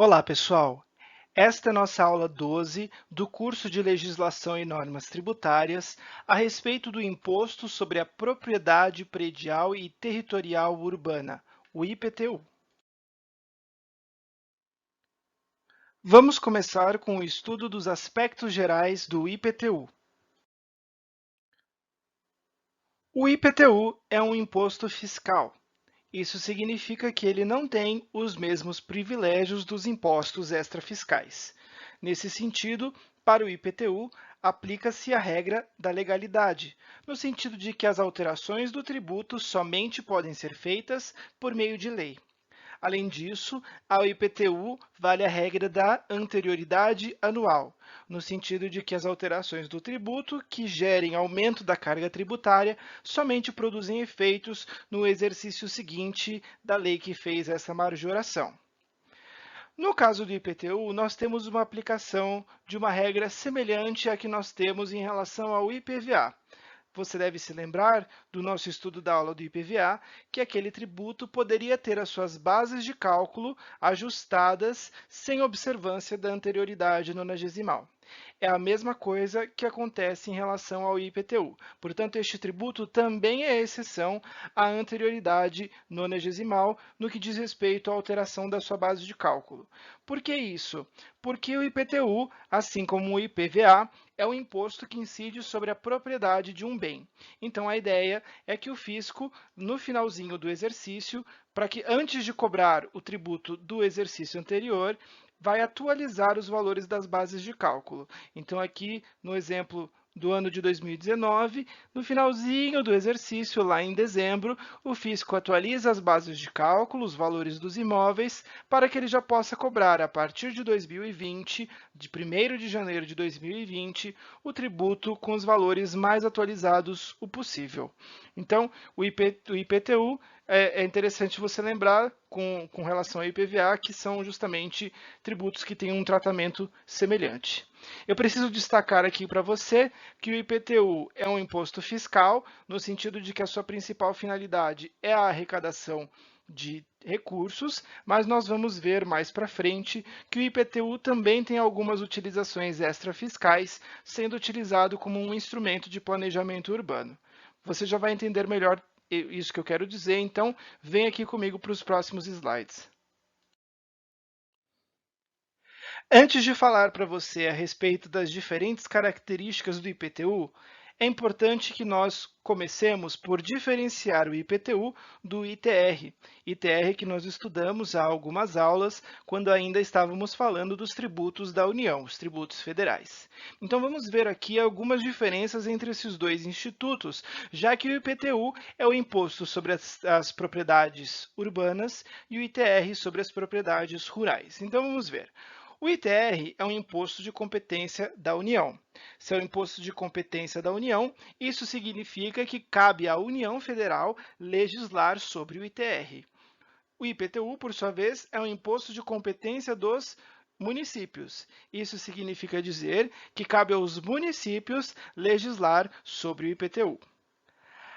Olá, pessoal! Esta é nossa aula 12 do curso de Legislação e Normas Tributárias a respeito do Imposto sobre a Propriedade Predial e Territorial Urbana, o IPTU. Vamos começar com o estudo dos aspectos gerais do IPTU. O IPTU é um imposto fiscal. Isso significa que ele não tem os mesmos privilégios dos impostos extrafiscais. Nesse sentido, para o IPTU, aplica-se a regra da legalidade, no sentido de que as alterações do tributo somente podem ser feitas por meio de lei. Além disso, ao IPTU vale a regra da anterioridade anual, no sentido de que as alterações do tributo que gerem aumento da carga tributária somente produzem efeitos no exercício seguinte da lei que fez essa majoração. No caso do IPTU, nós temos uma aplicação de uma regra semelhante à que nós temos em relação ao IPVA. Você deve se lembrar do nosso estudo da aula do IPVA, que aquele tributo poderia ter as suas bases de cálculo ajustadas sem observância da anterioridade nonagesimal. É a mesma coisa que acontece em relação ao IPTU. Portanto, este tributo também é exceção à anterioridade nonagesimal no que diz respeito à alteração da sua base de cálculo. Por que isso? Porque o IPTU, assim como o IPVA, é um imposto que incide sobre a propriedade de um bem. Então, a ideia é que o fisco, no finalzinho do exercício, para que antes de cobrar o tributo do exercício anterior, vai atualizar os valores das bases de cálculo. Então, aqui no exemplo do ano de 2019, no finalzinho do exercício, lá em dezembro, o fisco atualiza as bases de cálculo, os valores dos imóveis, para que ele já possa cobrar, a partir de 2020, de 1º de janeiro de 2020, o tributo com os valores mais atualizados o possível. Então, o IPTU é interessante você lembrar, com relação ao IPVA, que são justamente tributos que têm um tratamento semelhante. Eu preciso destacar aqui para você que o IPTU é um imposto fiscal, no sentido de que a sua principal finalidade é a arrecadação de recursos, mas nós vamos ver mais para frente que o IPTU também tem algumas utilizações extrafiscais, sendo utilizado como um instrumento de planejamento urbano. Você já vai entender melhor isso que eu quero dizer, então vem aqui comigo para os próximos slides. Antes de falar para você a respeito das diferentes características do IPTU, é importante que nós comecemos por diferenciar o IPTU do ITR. ITR que nós estudamos há algumas aulas, quando ainda estávamos falando dos tributos da União, os tributos federais. Então vamos ver aqui algumas diferenças entre esses dois institutos, já que o IPTU é o imposto sobre as propriedades urbanas e o ITR sobre as propriedades rurais. Então vamos ver. O ITR é um imposto de competência da União. Se é um imposto de competência da União, isso significa que cabe à União Federal legislar sobre o ITR. O IPTU, por sua vez, é um imposto de competência dos municípios. Isso significa dizer que cabe aos municípios legislar sobre o IPTU.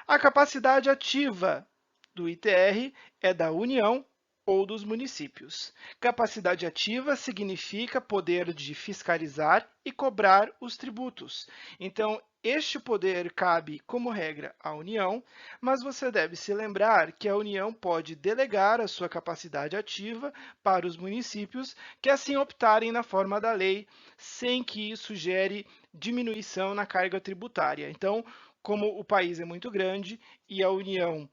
A capacidade ativa do ITR é da União ou dos municípios. Capacidade ativa significa poder de fiscalizar e cobrar os tributos. Então, este poder cabe, como regra, à União, mas você deve se lembrar que a União pode delegar a sua capacidade ativa para os municípios que assim optarem na forma da lei, sem que isso gere diminuição na carga tributária. Então, como o país é muito grande e a União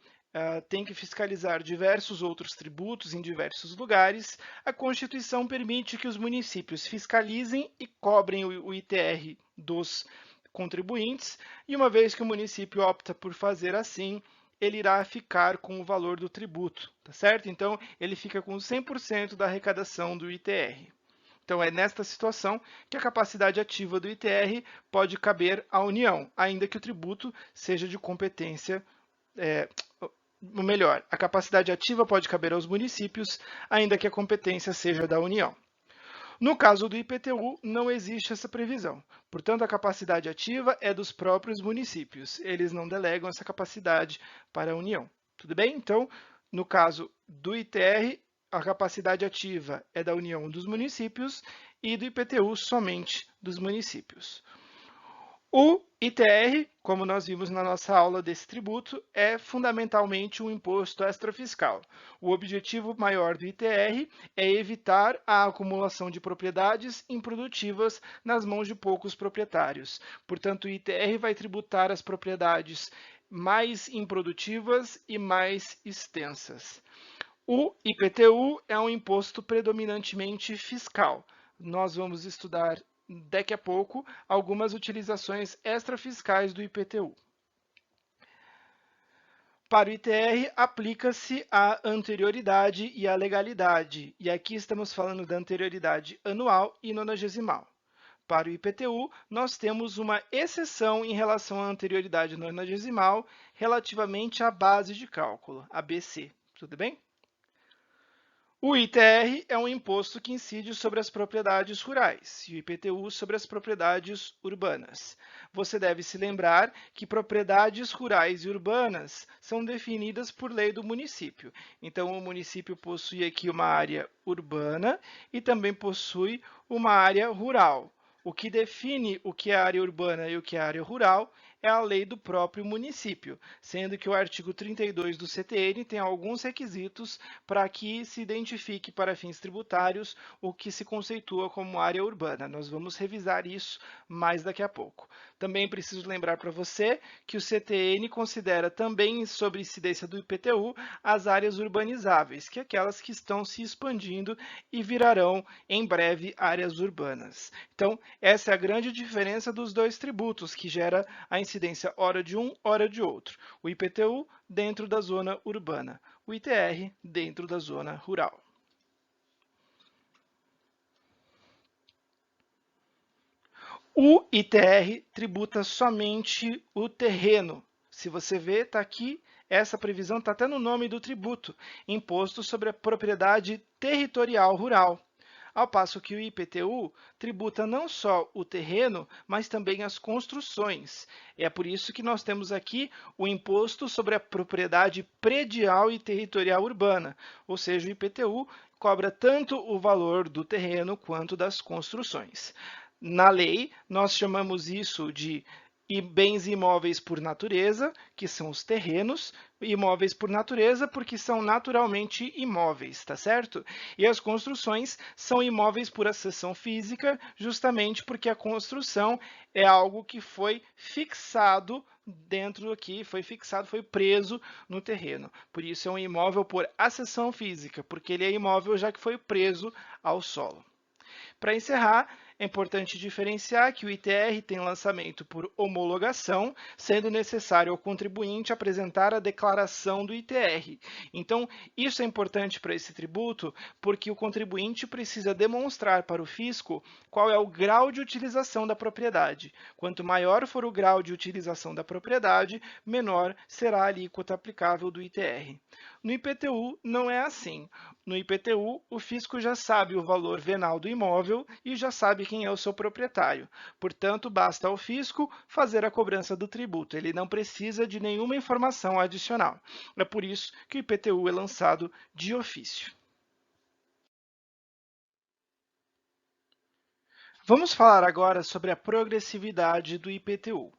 tem que fiscalizar diversos outros tributos em diversos lugares, a Constituição permite que os municípios fiscalizem e cobrem o ITR dos contribuintes, e uma vez que o município opta por fazer assim, ele irá ficar com o valor do tributo, tá certo? Então, ele fica com 100% da arrecadação do ITR. Então, é nesta situação que a capacidade ativa do ITR pode caber à União, ainda que o tributo seja de competência, ou melhor, a capacidade ativa pode caber aos municípios, ainda que a competência seja da União. No caso do IPTU, não existe essa previsão. Portanto, a capacidade ativa é dos próprios municípios. Eles não delegam essa capacidade para a União. Tudo bem? Então, no caso do ITR, a capacidade ativa é da União dos Municípios e do IPTU somente dos municípios. O ITR, como nós vimos na nossa aula desse tributo, é fundamentalmente um imposto extrafiscal. O objetivo maior do ITR é evitar a acumulação de propriedades improdutivas nas mãos de poucos proprietários. Portanto, o ITR vai tributar as propriedades mais improdutivas e mais extensas. O IPTU é um imposto predominantemente fiscal. Nós vamos estudar daqui a pouco algumas utilizações extrafiscais do IPTU. Para o ITR, aplica-se a anterioridade e a legalidade, e aqui estamos falando da anterioridade anual e nonagesimal. Para o IPTU, nós temos uma exceção em relação à anterioridade nonagesimal relativamente à base de cálculo, a BC. Tudo bem? O ITR é um imposto que incide sobre as propriedades rurais e o IPTU sobre as propriedades urbanas. Você deve se lembrar que propriedades rurais e urbanas são definidas por lei do município. Então, o município possui aqui uma área urbana e também possui uma área rural. O que define o que é área urbana e o que é área rural é a lei do próprio município, sendo que o artigo 32 do CTN tem alguns requisitos para que se identifique para fins tributários o que se conceitua como área urbana. Nós vamos revisar isso mais daqui a pouco. Também preciso lembrar para você que o CTN considera também, sob incidência do IPTU, as áreas urbanizáveis, que é aquelas que estão se expandindo e virarão em breve áreas urbanas. Então, essa é a grande diferença dos dois tributos, que gera a incidência ora de um, ora de outro. O IPTU dentro da zona urbana, o ITR dentro da zona rural. O ITR tributa somente o terreno. Se você vê, está aqui, essa previsão está até no nome do tributo, Imposto sobre a Propriedade Territorial Rural. Ao passo que o IPTU tributa não só o terreno, mas também as construções. É por isso que nós temos aqui o Imposto sobre a Propriedade Predial e Territorial Urbana, ou seja, o IPTU cobra tanto o valor do terreno quanto das construções. Na lei, nós chamamos isso de bens imóveis por natureza, que são os terrenos, imóveis por natureza, porque são naturalmente imóveis, tá certo? E as construções são imóveis por acessão física, justamente porque a construção é algo que foi fixado dentro aqui, foi preso no terreno. Por isso é um imóvel por acessão física, porque ele é imóvel já que foi preso ao solo. Para encerrar, é importante diferenciar que o ITR tem lançamento por homologação, sendo necessário ao contribuinte apresentar a declaração do ITR. Então, isso é importante para esse tributo, porque o contribuinte precisa demonstrar para o fisco qual é o grau de utilização da propriedade. Quanto maior for o grau de utilização da propriedade, menor será a alíquota aplicável do ITR. No IPTU, não é assim. No IPTU, o fisco já sabe o valor venal do imóvel e já sabe quem é o seu proprietário. Portanto, basta ao fisco fazer a cobrança do tributo. Ele não precisa de nenhuma informação adicional. É por isso que o IPTU é lançado de ofício. Vamos falar agora sobre a progressividade do IPTU.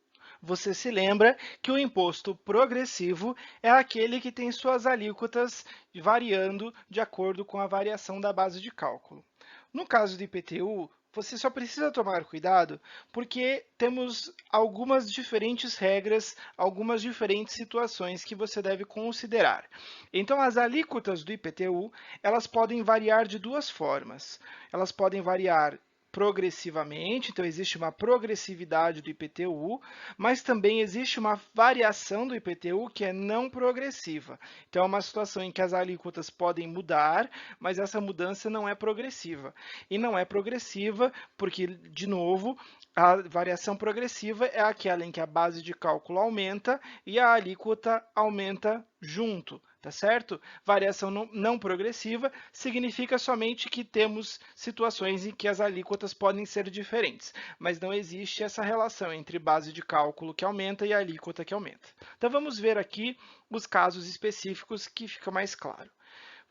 Você se lembra que o imposto progressivo é aquele que tem suas alíquotas variando de acordo com a variação da base de cálculo. No caso do IPTU, você só precisa tomar cuidado porque temos algumas diferentes regras, algumas diferentes situações que você deve considerar. Então, as alíquotas do IPTU, elas podem variar de duas formas. Elas podem variar progressivamente, então existe uma progressividade do IPTU, mas também existe uma variação do IPTU que é não progressiva. Então é uma situação em que as alíquotas podem mudar, mas essa mudança não é progressiva. E não é progressiva porque, de novo, a variação progressiva é aquela em que a base de cálculo aumenta e a alíquota aumenta junto, tá certo? Variação não progressiva significa somente que temos situações em que as alíquotas podem ser diferentes, mas não existe essa relação entre base de cálculo que aumenta e a alíquota que aumenta. Então vamos ver aqui os casos específicos que fica mais claro.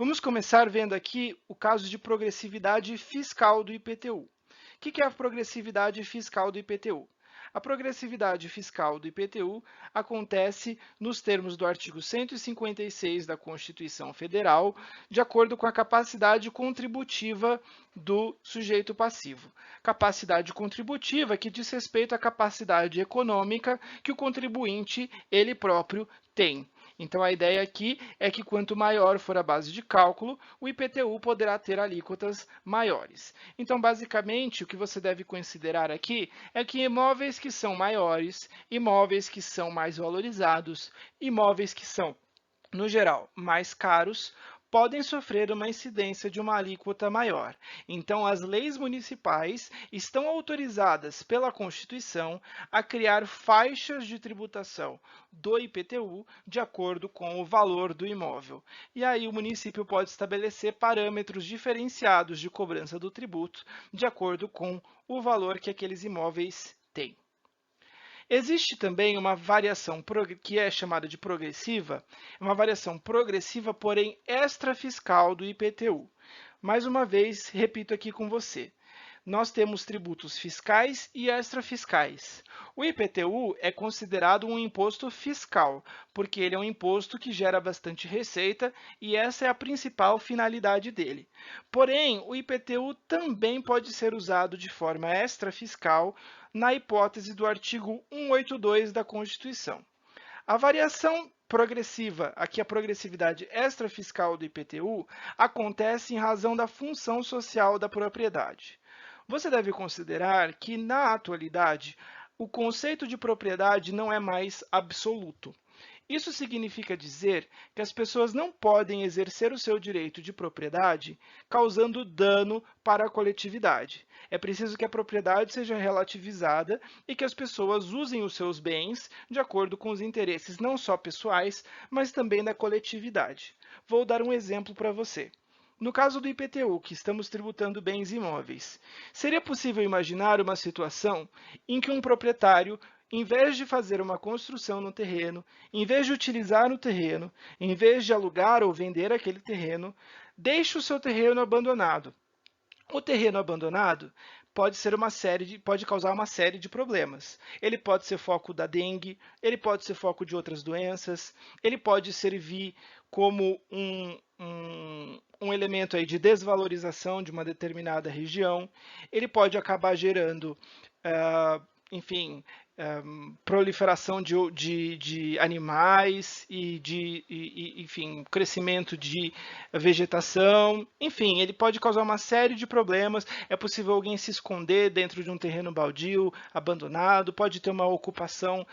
Vamos começar vendo aqui o caso de progressividade fiscal do IPTU. O que é a progressividade fiscal do IPTU? A progressividade fiscal do IPTU acontece nos termos do artigo 156 da Constituição Federal, de acordo com a capacidade contributiva do sujeito passivo. Capacidade contributiva que diz respeito à capacidade econômica que o contribuinte ele próprio tem. Então, a ideia aqui é que quanto maior for a base de cálculo, o IPTU poderá ter alíquotas maiores. Então, basicamente, o que você deve considerar aqui é que imóveis que são maiores, imóveis que são mais valorizados, imóveis que são, no geral, mais caros, podem sofrer uma incidência de uma alíquota maior. Então, as leis municipais estão autorizadas pela Constituição a criar faixas de tributação do IPTU de acordo com o valor do imóvel. E aí o município pode estabelecer parâmetros diferenciados de cobrança do tributo de acordo com o valor que aqueles imóveis têm. Existe também uma variação que é chamada de progressiva, uma variação progressiva, porém extrafiscal do IPTU. Mais uma vez, repito aqui com você. Nós temos tributos fiscais e extrafiscais. O IPTU é considerado um imposto fiscal, porque ele é um imposto que gera bastante receita e essa é a principal finalidade dele. Porém, o IPTU também pode ser usado de forma extrafiscal na hipótese do artigo 182 da Constituição. A variação progressiva, aqui a progressividade extrafiscal do IPTU, acontece em razão da função social da propriedade. Você deve considerar que, na atualidade, o conceito de propriedade não é mais absoluto. Isso significa dizer que as pessoas não podem exercer o seu direito de propriedade causando dano para a coletividade. É preciso que a propriedade seja relativizada e que as pessoas usem os seus bens de acordo com os interesses não só pessoais, mas também da coletividade. Vou dar um exemplo para você. No caso do IPTU, que estamos tributando bens imóveis, seria possível imaginar uma situação em que um proprietário, em vez de fazer uma construção no terreno, em vez de utilizar o terreno, em vez de alugar ou vender aquele terreno, deixe o seu terreno abandonado. O terreno abandonado pode causar uma série de problemas. Ele pode ser foco da dengue, ele pode ser foco de outras doenças, ele pode servir como um elemento aí de desvalorização de uma determinada região, ele pode acabar gerando, enfim, proliferação de animais enfim, crescimento de vegetação, enfim, ele pode causar uma série de problemas. É possível alguém se esconder dentro de um terreno baldio, abandonado, pode ter uma ocupação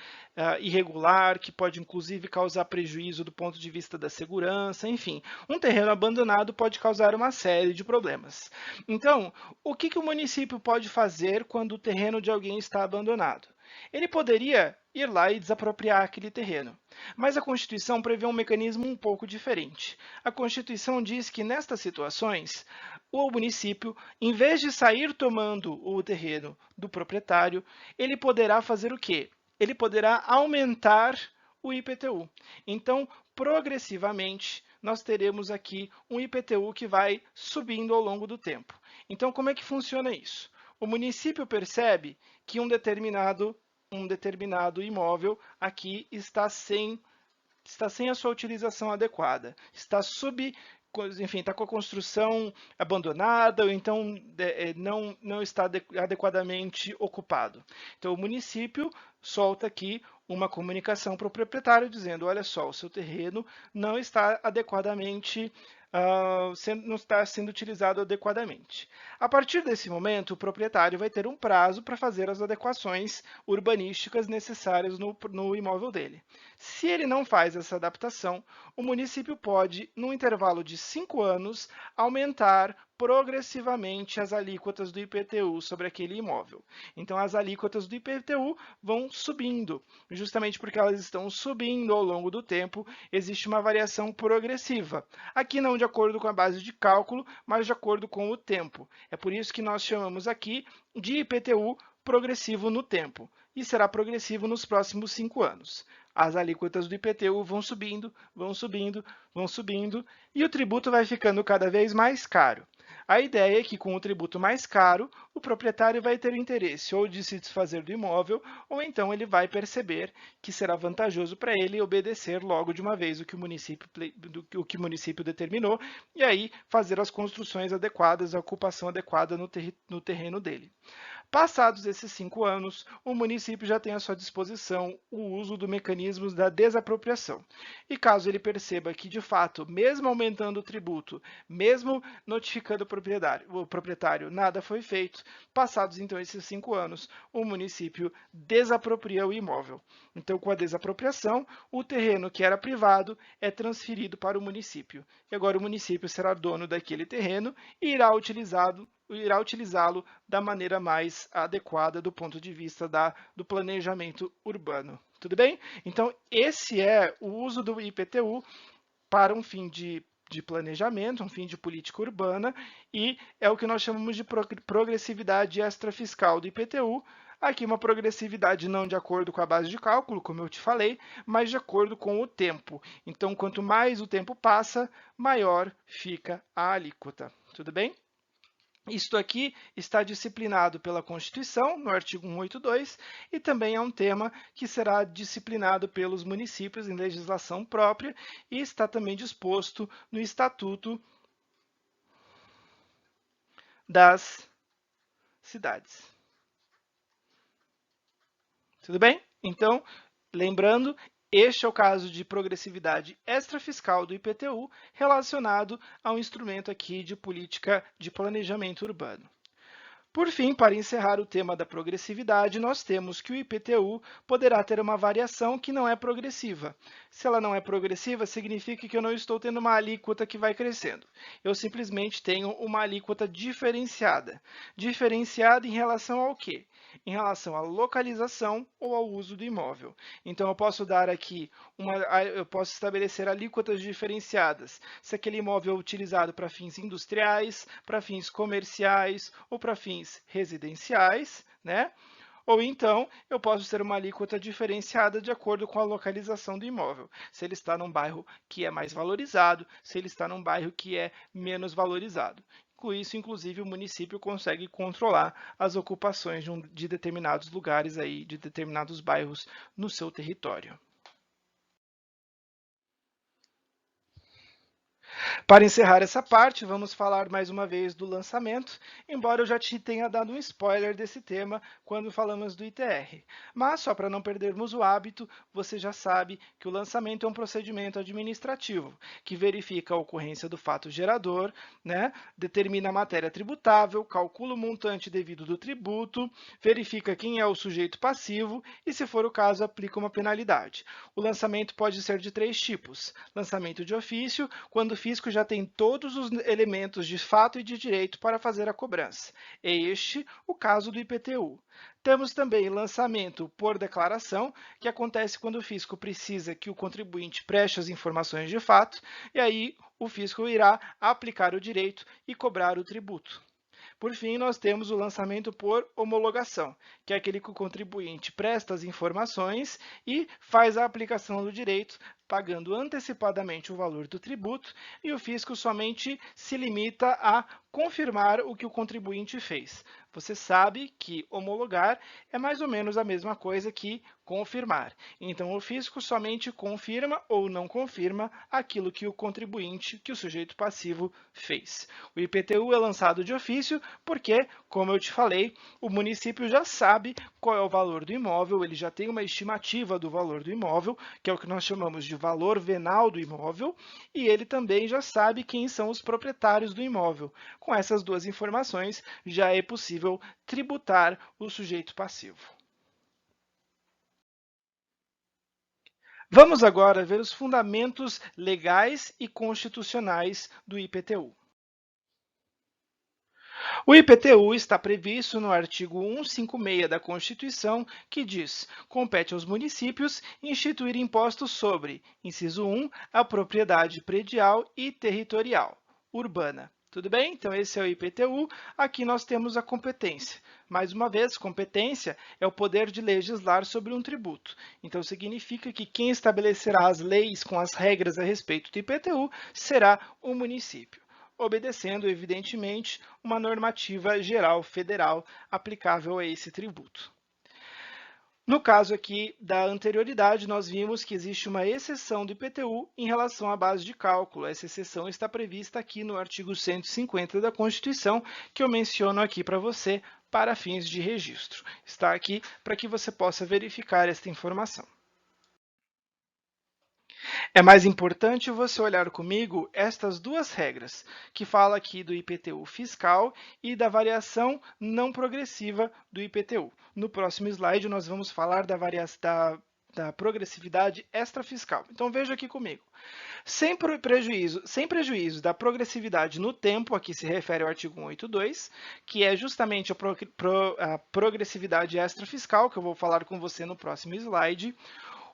irregular, que pode inclusive causar prejuízo do ponto de vista da segurança, enfim, um terreno abandonado pode causar uma série de problemas. Então, o que o município pode fazer quando o terreno de alguém está abandonado? Ele poderia ir lá e desapropriar aquele terreno. Mas a Constituição prevê um mecanismo um pouco diferente. A Constituição diz que, nestas situações, o município, em vez de sair tomando o terreno do proprietário, ele poderá fazer o quê? Ele poderá aumentar o IPTU. Então, progressivamente, nós teremos aqui um IPTU que vai subindo ao longo do tempo. Então, como é que funciona isso? O município percebe que um determinado imóvel aqui está sem a sua utilização adequada, está com a construção abandonada ou então não está adequadamente ocupado. Então, o município solta aqui uma comunicação para o proprietário dizendo: olha só, o seu terreno não está adequadamente não está sendo utilizado adequadamente. A partir desse momento, o proprietário vai ter um prazo para fazer as adequações urbanísticas necessárias no imóvel dele. Se ele não faz essa adaptação, o município pode, num intervalo de 5 anos, aumentar progressivamente as alíquotas do IPTU sobre aquele imóvel. Então, as alíquotas do IPTU vão subindo, justamente porque elas estão subindo ao longo do tempo, existe uma variação progressiva. Aqui não de acordo com a base de cálculo, mas de acordo com o tempo. É por isso que nós chamamos aqui de IPTU progressivo no tempo, e será progressivo nos próximos 5 anos. as alíquotas do IPTU vão subindo, vão subindo, vão subindo, e o tributo vai ficando cada vez mais caro. A ideia é que, com o tributo mais caro, o proprietário vai ter interesse ou de se desfazer do imóvel, ou então ele vai perceber que será vantajoso para ele obedecer logo de uma vez o que o município determinou, e aí fazer as construções adequadas, a ocupação adequada no terreno dele. Passados esses 5 anos, o município já tem à sua disposição o uso do mecanismo da desapropriação. E caso ele perceba que, de fato, mesmo aumentando o tributo, mesmo notificando o proprietário, nada foi feito, passados então esses 5 anos, o município desapropria o imóvel. Então, com a desapropriação, o terreno que era privado é transferido para o município. E agora o município será dono daquele terreno e irá utilizá-lo da maneira mais adequada do ponto de vista do planejamento urbano. Tudo bem? Então, esse é o uso do IPTU para um fim de planejamento, um fim de política urbana, e é o que nós chamamos de progressividade extrafiscal do IPTU. Aqui uma progressividade não de acordo com a base de cálculo, como eu te falei, mas de acordo com o tempo. Então, quanto mais o tempo passa, maior fica a alíquota. Tudo bem? Isto aqui está disciplinado pela Constituição, no artigo 182, e também é um tema que será disciplinado pelos municípios em legislação própria e está também disposto no Estatuto das Cidades. Tudo bem? Então, lembrando, este é o caso de progressividade extrafiscal do IPTU relacionado ao instrumento aqui de política de planejamento urbano. Por fim, para encerrar o tema da progressividade, nós temos que o IPTU poderá ter uma variação que não é progressiva. Se ela não é progressiva, significa que eu não estou tendo uma alíquota que vai crescendo. Eu simplesmente tenho uma alíquota diferenciada. Diferenciada em relação ao quê? Em relação à localização ou ao uso do imóvel. Então, eu posso dar aqui, eu posso estabelecer alíquotas diferenciadas. Se aquele imóvel é utilizado para fins industriais, para fins comerciais ou para fins residenciais, né? Ou então, eu posso ter uma alíquota diferenciada de acordo com a localização do imóvel. Se ele está num bairro que é mais valorizado, se ele está num bairro que é menos valorizado. Com isso, inclusive, o município consegue controlar as ocupações de determinados lugares, aí, de determinados bairros no seu território. Para encerrar essa parte, vamos falar mais uma vez do lançamento, embora eu já te tenha dado um spoiler desse tema quando falamos do ITR. Mas, só para não perdermos o hábito, você já sabe que o lançamento é um procedimento administrativo, que verifica a ocorrência do fato gerador, né, determina a matéria tributável, calcula o montante devido do tributo, verifica quem é o sujeito passivo e, se for o caso, aplica uma penalidade. O lançamento pode ser de 3 tipos. Lançamento de ofício, quando o fisco já tem todos os elementos de fato e de direito para fazer a cobrança. É este o caso do IPTU. Temos também lançamento por declaração, que acontece quando o fisco precisa que o contribuinte preste as informações de fato, e aí o fisco irá aplicar o direito e cobrar o tributo. Por fim, nós temos o lançamento por homologação, que é aquele que o contribuinte presta as informações e faz a aplicação do direito, pagando antecipadamente o valor do tributo, e o fisco somente se limita a confirmar o que o contribuinte fez. Você sabe que homologar é mais ou menos a mesma coisa que confirmar. Então, o fisco somente confirma ou não confirma aquilo que o contribuinte, que o sujeito passivo, fez. O IPTU é lançado de ofício porque, como eu te falei, o município já sabe qual é o valor do imóvel, ele já tem uma estimativa do valor do imóvel, que é o que nós chamamos de valor venal do imóvel, e ele também já sabe quem são os proprietários do imóvel. Com essas duas informações, já é possível tributar o sujeito passivo. Vamos agora ver os fundamentos legais e constitucionais do IPTU. O IPTU está previsto no artigo 156 da Constituição, que diz: compete aos municípios instituir impostos sobre, inciso 1, a propriedade predial e territorial, urbana. Tudo bem? Então, esse é o IPTU. Aqui nós temos a competência. Mais uma vez, competência é o poder de legislar sobre um tributo. Então, significa que quem estabelecerá as leis com as regras a respeito do IPTU será o município, obedecendo, evidentemente, uma normativa geral federal aplicável a esse tributo. No caso aqui da anterioridade, nós vimos que existe uma exceção do IPTU em relação à base de cálculo. Essa exceção está prevista aqui no artigo 150 da Constituição, que eu menciono aqui para você para fins de registro. Está aqui para que você possa verificar esta informação. É mais importante você olhar comigo estas duas regras, que fala aqui do IPTU fiscal e da variação não progressiva do IPTU. No próximo slide, nós vamos falar da progressividade extrafiscal. Então, veja aqui comigo. Sem prejuízo da progressividade no tempo, aqui se refere ao artigo 182, que é justamente a progressividade extrafiscal, que eu vou falar com você no próximo slide,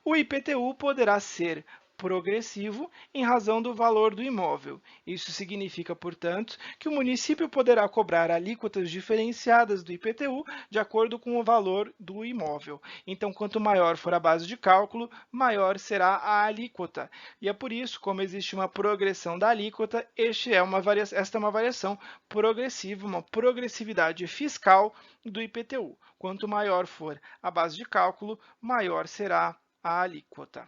o IPTU poderá ser progressivo em razão do valor do imóvel. Isso significa, portanto, que o município poderá cobrar alíquotas diferenciadas do IPTU de acordo com o valor do imóvel. Então, quanto maior for a base de cálculo, maior será a alíquota. E é por isso, como existe uma progressão da alíquota, esta é uma variação progressiva, uma progressividade fiscal do IPTU. Quanto maior for a base de cálculo, maior será a alíquota.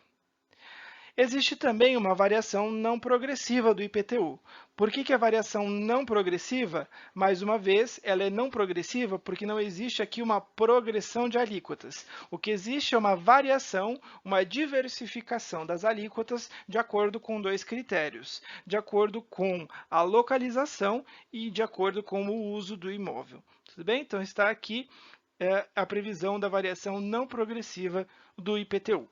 Existe também uma variação não progressiva do IPTU. Por que a variação não progressiva? Mais uma vez, ela é não progressiva porque não existe aqui uma progressão de alíquotas. O que existe é uma variação, uma diversificação das alíquotas de acordo com dois critérios, de acordo com a localização e de acordo com o uso do imóvel. Tudo bem? Então, está aqui a previsão da variação não progressiva do IPTU.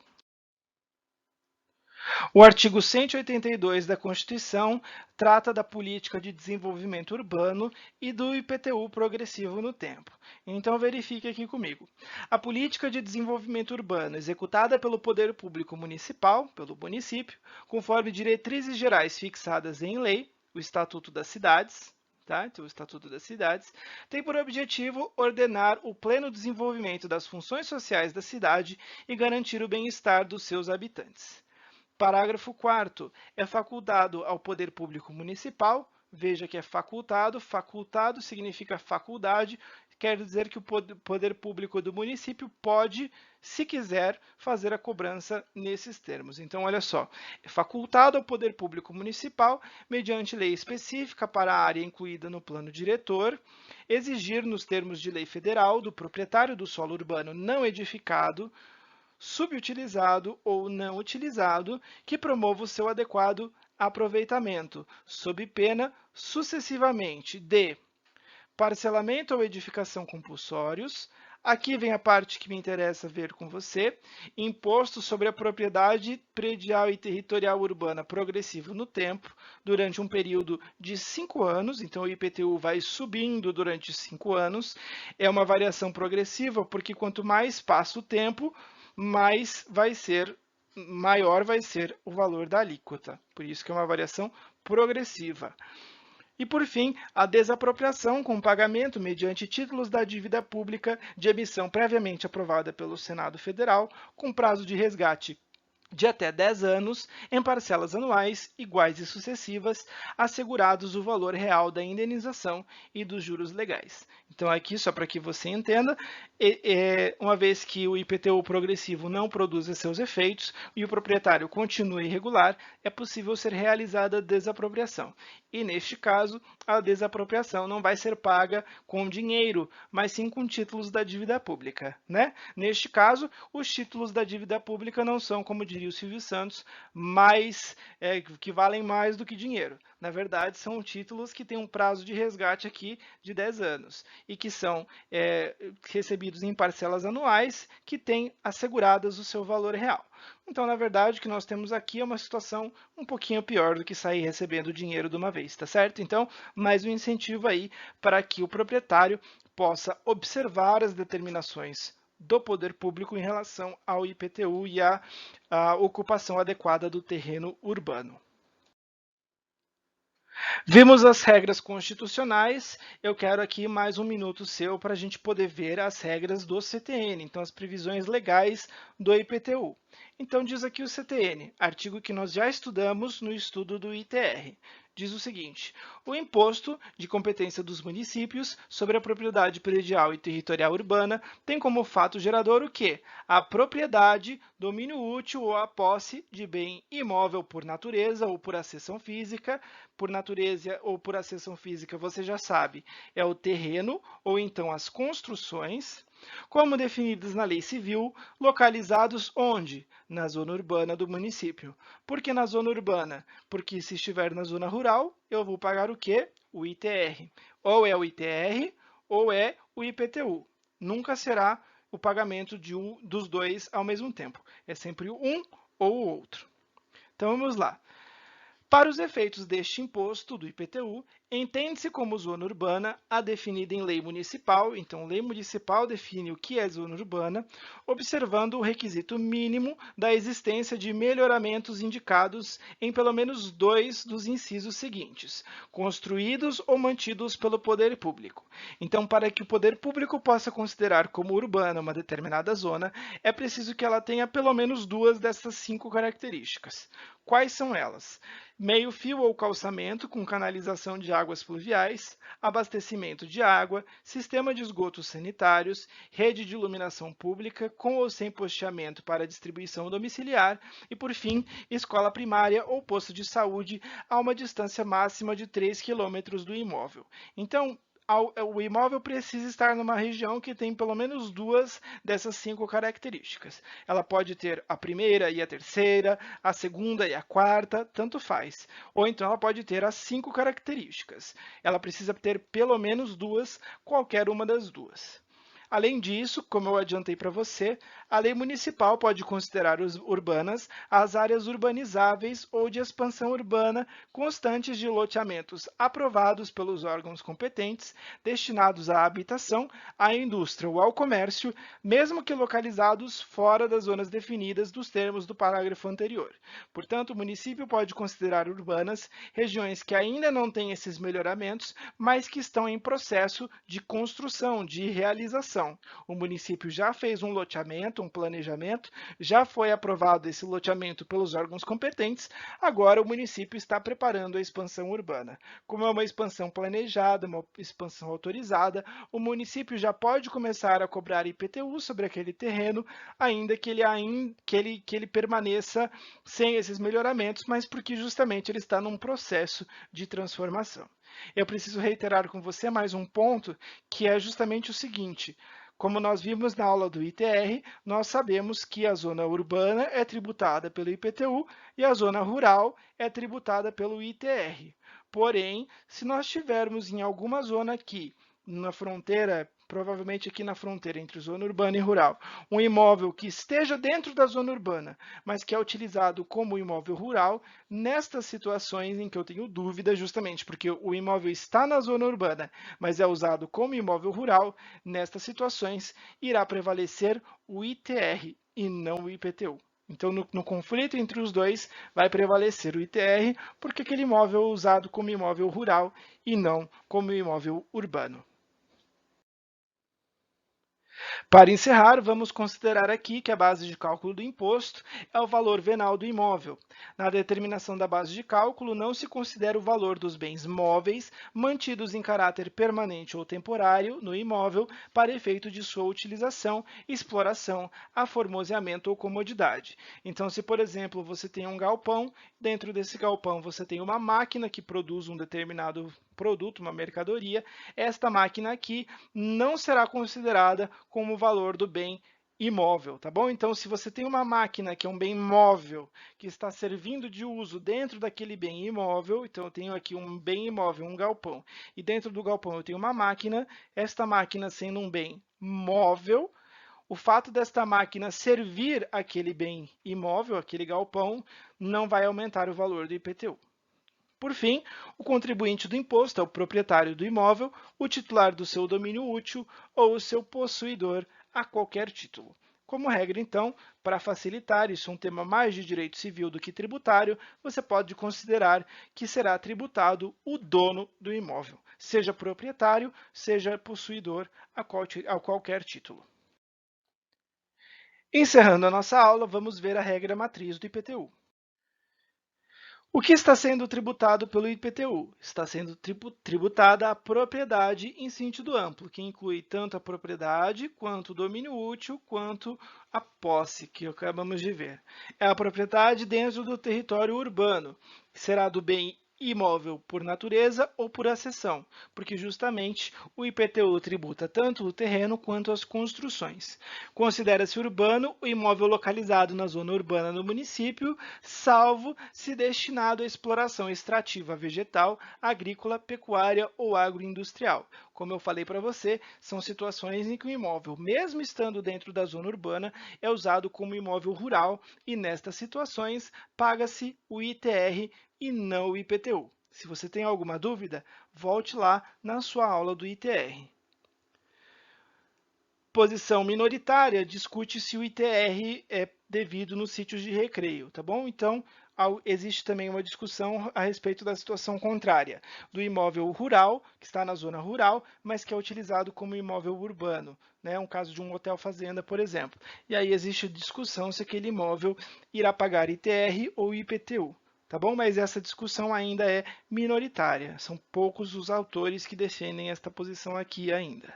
O artigo 182 da Constituição trata da política de desenvolvimento urbano e do IPTU progressivo no tempo. Então, verifique aqui comigo. A política de desenvolvimento urbano executada pelo Poder Público Municipal, pelo município, conforme diretrizes gerais fixadas em lei, o Estatuto das Cidades, Então, o Estatuto das Cidades, tem por objetivo ordenar o pleno desenvolvimento das funções sociais da cidade e garantir o bem-estar dos seus habitantes. Parágrafo 4º. É facultado ao Poder Público Municipal, veja que é facultado, facultado significa faculdade, quer dizer que o Poder Público do município pode, se quiser, fazer a cobrança nesses termos. Então, olha só, é facultado ao Poder Público Municipal, mediante lei específica para a área incluída no plano diretor, exigir, nos termos de lei federal, do proprietário do solo urbano não edificado, subutilizado ou não utilizado, que promova o seu adequado aproveitamento, sob pena, sucessivamente, de parcelamento ou edificação compulsórios. Aqui vem a parte que me interessa ver com você. Imposto sobre a propriedade predial e territorial urbana progressivo no tempo, durante um período de 5 anos. Então, o IPTU vai subindo durante 5 anos. É uma variação progressiva, porque quanto mais passa o tempo, maior vai ser o valor da alíquota. Por isso que é uma variação progressiva. E, por fim, a desapropriação com pagamento mediante títulos da dívida pública de emissão previamente aprovada pelo Senado Federal, com prazo de resgate de até 10 anos, em parcelas anuais iguais e sucessivas, assegurados o valor real da indenização e dos juros legais. Então, aqui, só para que você entenda, uma vez que o IPTU progressivo não produza seus efeitos e o proprietário continua irregular, é possível ser realizada a desapropriação. E, neste caso, a desapropriação não vai ser paga com dinheiro, mas sim com títulos da dívida pública, né? Neste caso, os títulos da dívida pública não são, como diria o Silvio Santos, que valem mais do que dinheiro. Na verdade, são títulos que têm um prazo de resgate aqui de 10 anos e que são recebidos em parcelas anuais que têm asseguradas o seu valor real. Então, na verdade, o que nós temos aqui é uma situação um pouquinho pior do que sair recebendo dinheiro de uma vez, tá certo? Então, mais um incentivo aí para que o proprietário possa observar as determinações do poder público em relação ao IPTU e à ocupação adequada do terreno urbano. Vimos as regras constitucionais, eu quero aqui mais um minuto seu para a gente poder ver as regras do CTN, então as previsões legais do IPTU. Então diz aqui o CTN, artigo que nós já estudamos no estudo do ITR. Diz o seguinte: o imposto de competência dos municípios sobre a propriedade predial e territorial urbana tem como fato gerador o quê? A propriedade, domínio útil ou a posse de bem imóvel por natureza ou por acessão física. Por natureza ou por acessão física, você já sabe, é o terreno ou então as construções, como definidos na lei civil, localizados onde? Na zona urbana do município. Por que na zona urbana? Porque se estiver na zona rural, eu vou pagar o quê? O ITR. Ou é o ITR ou é o IPTU. Nunca será o pagamento de um dos dois ao mesmo tempo. É sempre um ou o outro. Então vamos lá. Para os efeitos deste imposto, do IPTU, entende-se como zona urbana a definida em lei municipal, então lei municipal define o que é zona urbana, observando o requisito mínimo da existência de melhoramentos indicados em pelo menos 2 dos incisos seguintes, construídos ou mantidos pelo poder público. Então, para que o poder público possa considerar como urbana uma determinada zona, é preciso que ela tenha pelo menos 2 dessas 5 características. Quais são elas? Meio-fio ou calçamento com canalização de águas pluviais, abastecimento de água, sistema de esgotos sanitários, rede de iluminação pública com ou sem posteamento para distribuição domiciliar e, por fim, escola primária ou posto de saúde a uma distância máxima de 3 quilômetros do imóvel. Então, o imóvel precisa estar numa região que tem pelo menos 2 dessas 5 características. Ela pode ter a primeira e a terceira, a segunda e a quarta, tanto faz. Ou então ela pode ter as 5 características. Ela precisa ter pelo menos 2, qualquer uma das 2. Além disso, como eu adiantei para você, a lei municipal pode considerar urbanas as áreas urbanizáveis ou de expansão urbana constantes de loteamentos aprovados pelos órgãos competentes destinados à habitação, à indústria ou ao comércio, mesmo que localizados fora das zonas definidas dos termos do parágrafo anterior. Portanto, o município pode considerar urbanas regiões que ainda não têm esses melhoramentos, mas que estão em processo de construção, de realização. O município já fez um loteamento, um planejamento, já foi aprovado esse loteamento pelos órgãos competentes, agora o município está preparando a expansão urbana. Como é uma expansão planejada, uma expansão autorizada, o município já pode começar a cobrar IPTU sobre aquele terreno, ainda que ele permaneça sem esses melhoramentos, mas porque justamente ele está num processo de transformação. Eu preciso reiterar com você mais um ponto, que é justamente o seguinte: como nós vimos na aula do ITR, nós sabemos que a zona urbana é tributada pelo IPTU e a zona rural é tributada pelo ITR. Porém, se nós tivermos em alguma zona aqui, na fronteira, provavelmente aqui na fronteira entre zona urbana e rural, um imóvel que esteja dentro da zona urbana, mas que é utilizado como imóvel rural, nestas situações em que eu tenho dúvida, justamente porque o imóvel está na zona urbana, mas é usado como imóvel rural, nestas situações irá prevalecer o ITR e não o IPTU. Então, no conflito entre os dois, vai prevalecer o ITR, porque aquele imóvel é usado como imóvel rural e não como imóvel urbano. Para encerrar, vamos considerar aqui que a base de cálculo do imposto é o valor venal do imóvel. Na determinação da base de cálculo, não se considera o valor dos bens móveis mantidos em caráter permanente ou temporário no imóvel para efeito de sua utilização, exploração, aformoseamento ou comodidade. Então, se, por exemplo, você tem um galpão, dentro desse galpão você tem uma máquina que produz um determinado produto, uma mercadoria, esta máquina aqui não será considerada como o valor do bem imóvel, tá bom? Então, se você tem uma máquina que é um bem móvel, que está servindo de uso dentro daquele bem imóvel, então eu tenho aqui um bem imóvel, um galpão, e dentro do galpão eu tenho uma máquina, esta máquina sendo um bem móvel, o fato desta máquina servir aquele bem imóvel, aquele galpão, não vai aumentar o valor do IPTU. Por fim, o contribuinte do imposto é o proprietário do imóvel, o titular do seu domínio útil ou o seu possuidor a qualquer título. Como regra, então, para facilitar, isso é um tema mais de direito civil do que tributário, você pode considerar que será tributado o dono do imóvel, seja proprietário, seja possuidor a qualquer título. Encerrando a nossa aula, vamos ver a regra matriz do IPTU. O que está sendo tributado pelo IPTU? Está sendo tributada a propriedade em sentido amplo, que inclui tanto a propriedade, quanto o domínio útil, quanto a posse, que acabamos de ver. É a propriedade dentro do território urbano, que será do bem imóvel por natureza ou por acessão, porque justamente o IPTU tributa tanto o terreno quanto as construções. Considera-se urbano o imóvel localizado na zona urbana do município, salvo se destinado à exploração extrativa vegetal, agrícola, pecuária ou agroindustrial. Como eu falei para você, são situações em que o imóvel, mesmo estando dentro da zona urbana, é usado como imóvel rural e, nestas situações, paga-se o ITR e não o IPTU. Se você tem alguma dúvida, volte lá na sua aula do ITR. Posição minoritária discute se o ITR é devido nos sítios de recreio, tá bom? Então, existe também uma discussão a respeito da situação contrária, do imóvel rural, que está na zona rural, mas que é utilizado como imóvel urbano, né? Um caso de um hotel-fazenda, por exemplo. E aí existe discussão se aquele imóvel irá pagar ITR ou IPTU. Tá bom? Mas essa discussão ainda é minoritária. São poucos os autores que defendem esta posição aqui ainda.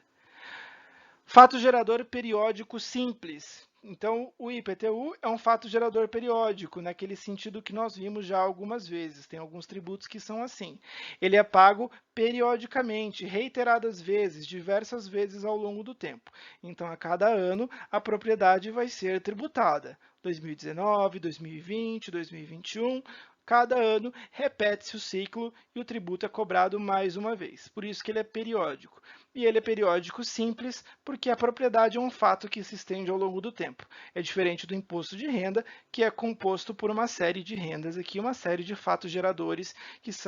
Fato gerador periódico simples. Então, o IPTU é um fato gerador periódico, naquele sentido que nós vimos já algumas vezes. Tem alguns tributos que são assim. Ele é pago periodicamente, reiteradas vezes, diversas vezes ao longo do tempo. Então, a cada ano, a propriedade vai ser tributada. 2019, 2020, 2021, cada ano repete-se o ciclo e o tributo é cobrado mais uma vez. Por isso que ele é periódico. E ele é periódico simples, porque a propriedade é um fato que se estende ao longo do tempo. É diferente do imposto de renda, que é composto por uma série de rendas aqui, uma série de fatos geradores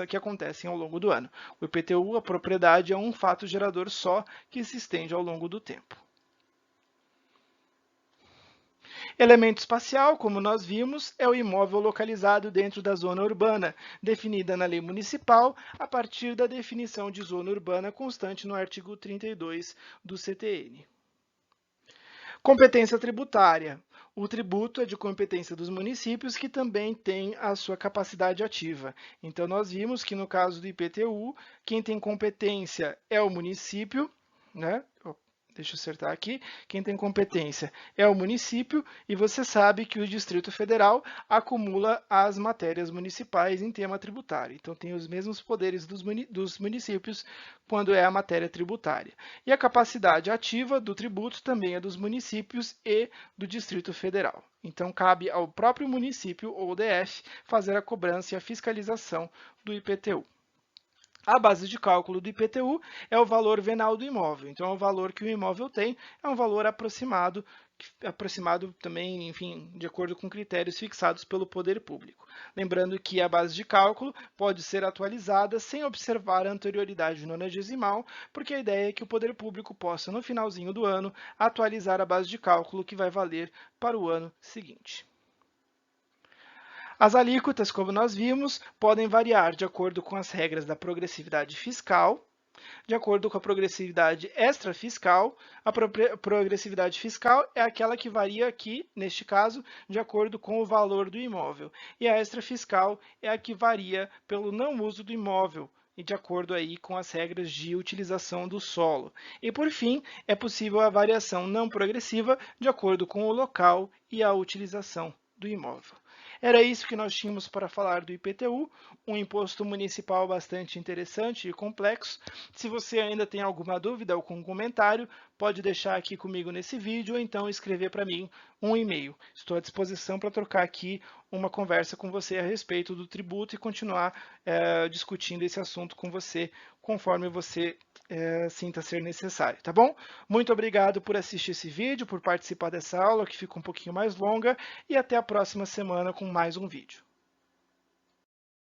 que acontecem ao longo do ano. O IPTU, a propriedade, é um fato gerador só que se estende ao longo do tempo. Elemento espacial, como nós vimos, é o imóvel localizado dentro da zona urbana, definida na lei municipal a partir da definição de zona urbana constante no artigo 32 do CTN. Competência tributária. O tributo é de competência dos municípios, que também tem a sua capacidade ativa. Então, nós vimos que no caso do IPTU, quem tem competência é o município, né? Deixa eu acertar aqui. Quem tem competência é o município, e você sabe que o Distrito Federal acumula as matérias municipais em tema tributário. Então, tem os mesmos poderes dos municípios quando é a matéria tributária. E a capacidade ativa do tributo também é dos municípios e do Distrito Federal. Então, cabe ao próprio município ou DF fazer a cobrança e a fiscalização do IPTU. A base de cálculo do IPTU é o valor venal do imóvel. Então, é o valor que o imóvel tem, é um valor aproximado também, enfim, de acordo com critérios fixados pelo poder público. Lembrando que a base de cálculo pode ser atualizada sem observar a anterioridade nonagesimal, porque a ideia é que o poder público possa, no finalzinho do ano, atualizar a base de cálculo que vai valer para o ano seguinte. As alíquotas, como nós vimos, podem variar de acordo com as regras da progressividade fiscal, de acordo com a progressividade extrafiscal. A progressividade fiscal é aquela que varia aqui, neste caso, de acordo com o valor do imóvel. E a extrafiscal é a que varia pelo não uso do imóvel, e de acordo aí com as regras de utilização do solo. E por fim, é possível a variação não progressiva de acordo com o local e a utilização do imóvel. Era isso que nós tínhamos para falar do IPTU, um imposto municipal bastante interessante e complexo. Se você ainda tem alguma dúvida ou algum comentário, pode deixar aqui comigo nesse vídeo ou então escrever para mim um e-mail. Estou à disposição para trocar aqui uma conversa com você a respeito do tributo e continuar discutindo esse assunto com você conforme você sinta ser necessário, tá bom? Muito obrigado por assistir esse vídeo, por participar dessa aula que fica um pouquinho mais longa, e até a próxima semana com mais um vídeo.